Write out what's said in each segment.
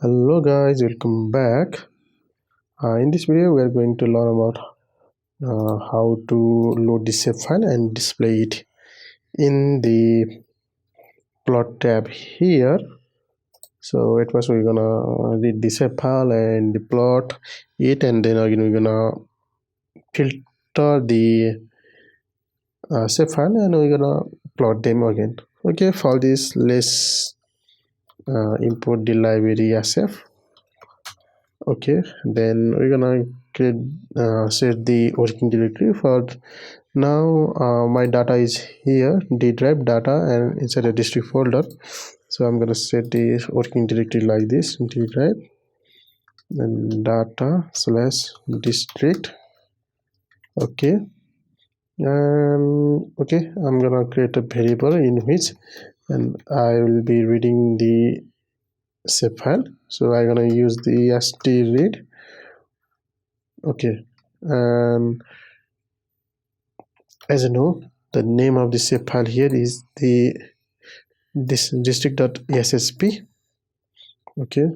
Hello guys, welcome back. In this video, we are going to learn about how to load the shape file and display it in the plot tab here. So at first we're gonna read the shape file and the plot it, and then again we're gonna filter the shape file and we're gonna plot them again. Okay, for this let's import the library SF. Okay, then we're gonna create set the working directory. For now my data is here, the drive data, and inside a district folder. So I'm gonna set the working directory like this: d drive and data slash district. Okay, and okay, I'm gonna create a variable in which and I will be reading the shape file. So I'm gonna use the stread. Okay, and as you know, the name of the shape file here is the district.cssp. Okay,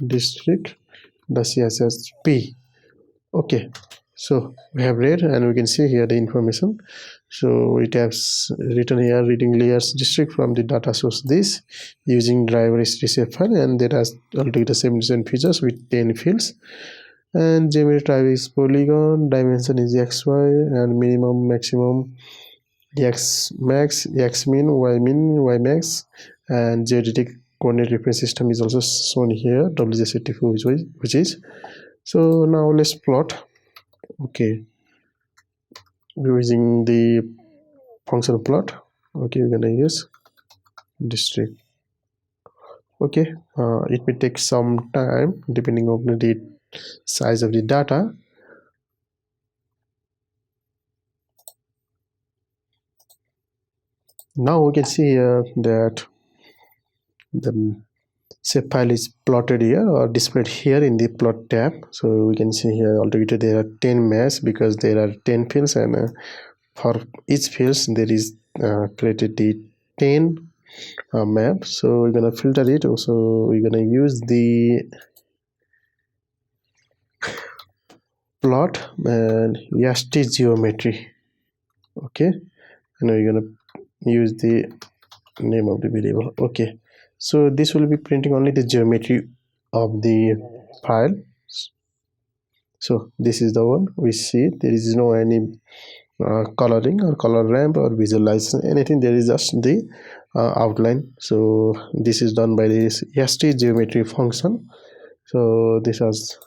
district.cssp. Okay, so we have read and we can see here the information. So it has written here: reading layers district from the data source this using driver shape file, and there are altogether 77 features with 10 fields. And geometry type is polygon, dimension is xy, and minimum maximum x max, x min, y max, and geodetic coordinate reference system is also shown here, WJ74, which is. So now let's plot. Okay, using the function plot. Okay, we're gonna use district. Okay, it may take some time depending on the size of the data. Now we can see here that the shape file is plotted here or displayed here in the plot tab. So we can see here altogether there are 10 maps because there are 10 fields, and for each fields there is created the 10 map. So we're gonna filter it. So we're gonna use the plot and yasti geometry. Okay, and we're gonna use the name of the variable. Okay, so this will be printing only the geometry of the file. So this is the one we see. There is no any coloring or color ramp or visualization, anything. There is just the outline. So this is done by this st geometry function. So this is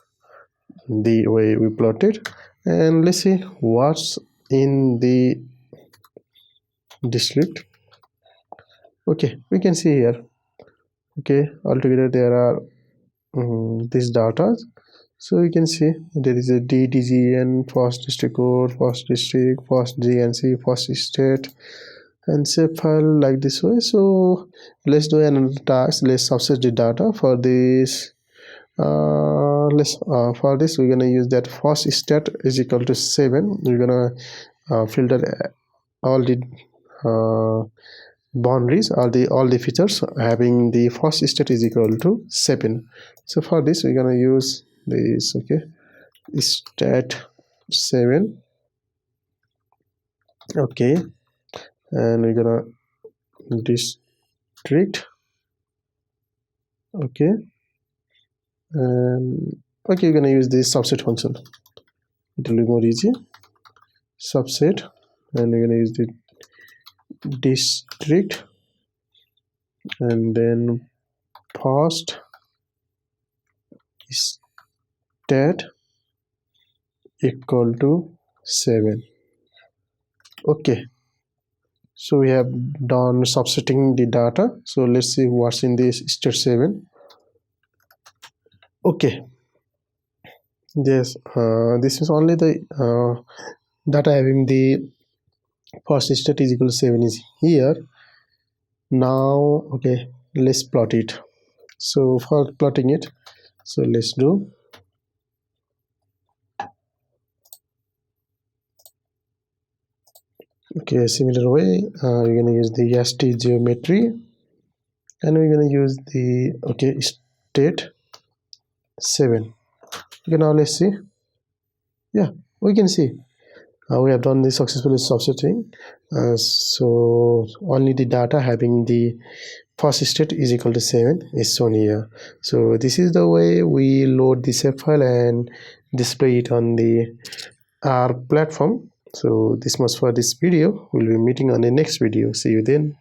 the way we plotted, and let's see what's in the district. Okay, we can see here. Okay, altogether there are these data. So you can see there is a DDGN, first district code, first district, first GNC, first state, and shape file like this way. So let's do another task. Let's subset the data for this. For this we're gonna use that first state is equal to 7. We're gonna filter all the boundaries, all the features having the first state is equal to 7. So for this we're gonna use this. Okay, stat 7. Okay, and we're gonna district. Okay, and okay, we're gonna use this subset function. It will be more easy. Subset, and we're gonna use the district, and then first stat equal to 7. Okay, so we have done subsetting the data. So let's see what's in this state 7. Okay, yes, this is only the data having the first state is equal to 7 is here. Now okay, let's plot it. So for plotting it, so let's do okay, similar way. We're gonna use the st geometry, and we're gonna use the okay state 7. Okay, now let's see. Yeah, we can see we have done this successfully substituting. So only the data having the first state is equal to 7 is shown here. So this is the way we load the shape file and display it on the R platform. So this much for this video. We'll be meeting on the next video. See you then.